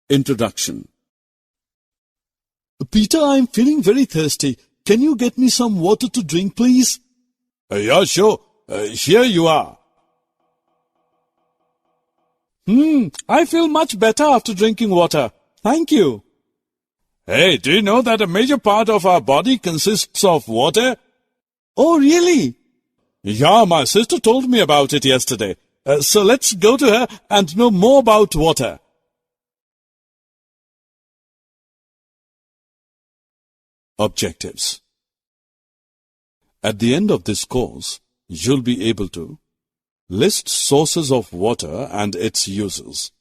Introduction. Peter, I'm feeling very thirsty. Can you get me some water to drink, please? Yeah, sure. Here you are. I feel much better after drinking water. Thank you. Hey, do you know that a major part of our body consists of water? Oh, really? Yeah, my sister told me about it yesterday. So let's go to her and know more about water. Objectives. At the end of this course, you'll be able to list sources of water and its uses,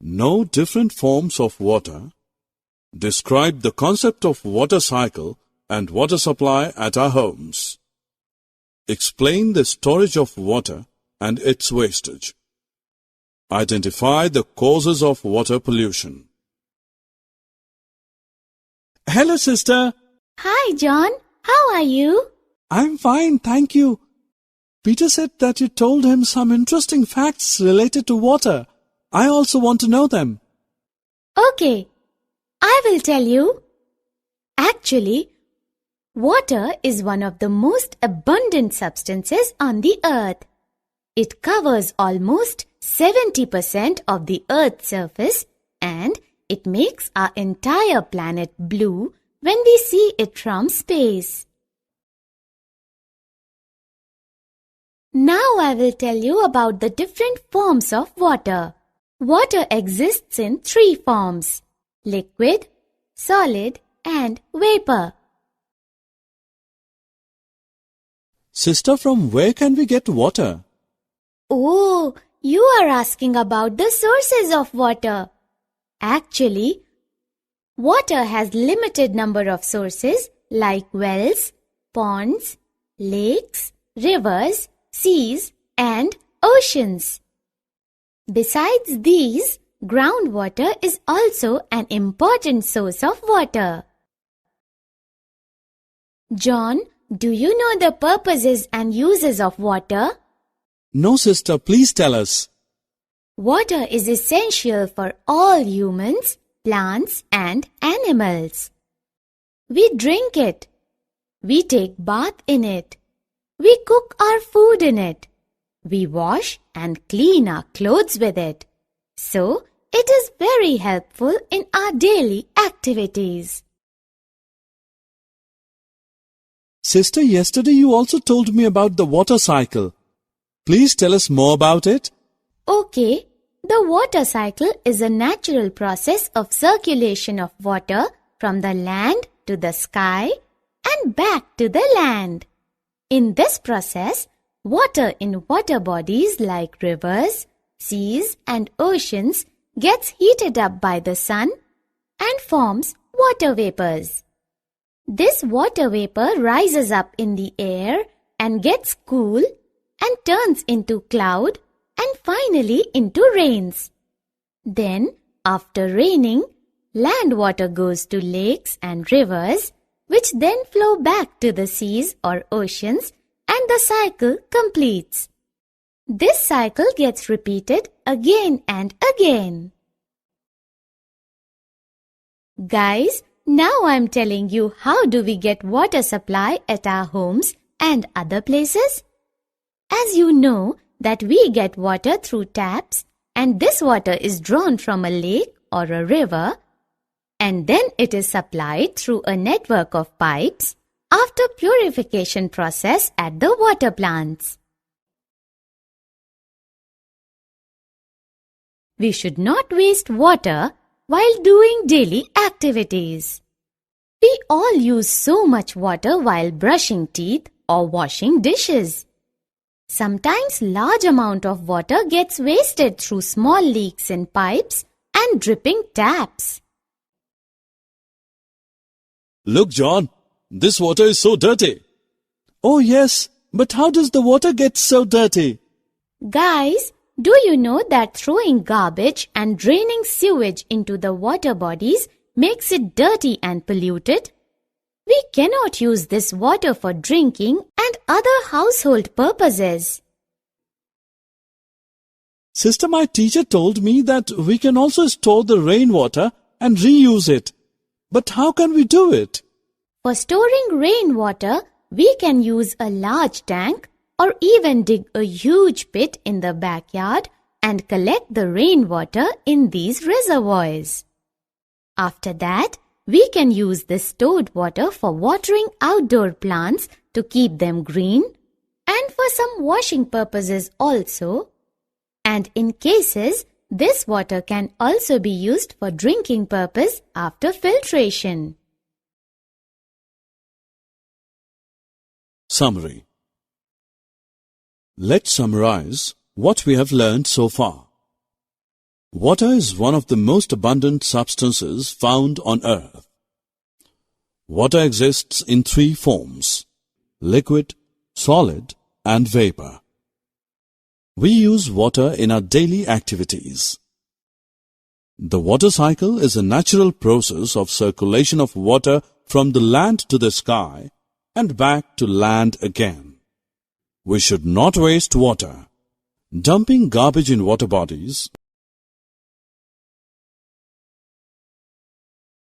know different forms of water, describe the concept of water cycle and water supply at our homes, explain the storage of water and its wastage, identify the causes of water pollution. Hello, sister. Hi, John. How are you? I'm fine, thank you. Peter said that you told him some interesting facts related to water. I also want to know them. Okay, I will tell you. Actually, water is one of the most abundant substances on the earth. It covers almost 70% of the earth's surface and it makes our entire planet blue when we see it from space. Now I will tell you about the different forms of water. Water exists in 3 forms: liquid, solid, and vapor. Sister, from where can we get water? Oh, you are asking about the sources of water. Actually, water has limited number of sources like wells, ponds, lakes, rivers, seas, and oceans. Besides these, groundwater is also an important source of water. John, do you know the purposes and uses of water? No, sister, please tell us. Water is essential for all humans, plants, and animals. We drink it. We take bath in it. We cook our food in it. We wash and clean our clothes with it. So, it is very helpful in our daily activities. Sister, yesterday you also told me about the water cycle. Please tell us more about it. Okay, the water cycle is a natural process of circulation of water from the land to the sky and back to the land. In this process, water in water bodies like rivers, seas, and oceans gets heated up by the sun and forms water vapors. This water vapor rises up in the air and gets cool and turns into cloud and finally into rains. Then, after raining, land water goes to lakes and rivers, which then flow back to the seas or oceans, and the cycle completes. This cycle gets repeated again and again. Guys, now I'm telling you how do we get water supply at our homes and other places. As you know that we get water through taps and this water is drawn from a lake or a river and then it is supplied through a network of pipes after purification process at the water plants. We should not waste water while doing daily activities. We all use so much water while brushing teeth or washing dishes. Sometimes large amount of water gets wasted through small leaks in pipes and dripping taps. Look, John, this water is so dirty. Oh yes, but how does the water get so dirty? Guys, do you know that throwing garbage and draining sewage into the water bodies makes it dirty and polluted? We cannot use this water for drinking and other household purposes. Sister, my teacher told me that we can also store the rainwater and reuse it. But how can we do it? For storing rainwater, we can use a large tank or even dig a huge pit in the backyard and collect the rainwater in these reservoirs. After that, we can use this stored water for watering outdoor plants to keep them green and for some washing purposes also. And in cases, this water can also be used for drinking purpose after filtration. Summary. Let's summarize what we have learned so far. Water is one of the most abundant substances found on earth. Water exists in three forms: liquid, solid, and vapor. We use water in our daily activities. The water cycle is a natural process of circulation of water from the land to the sky and back to land again. We should not waste water. Dumping garbage in water bodies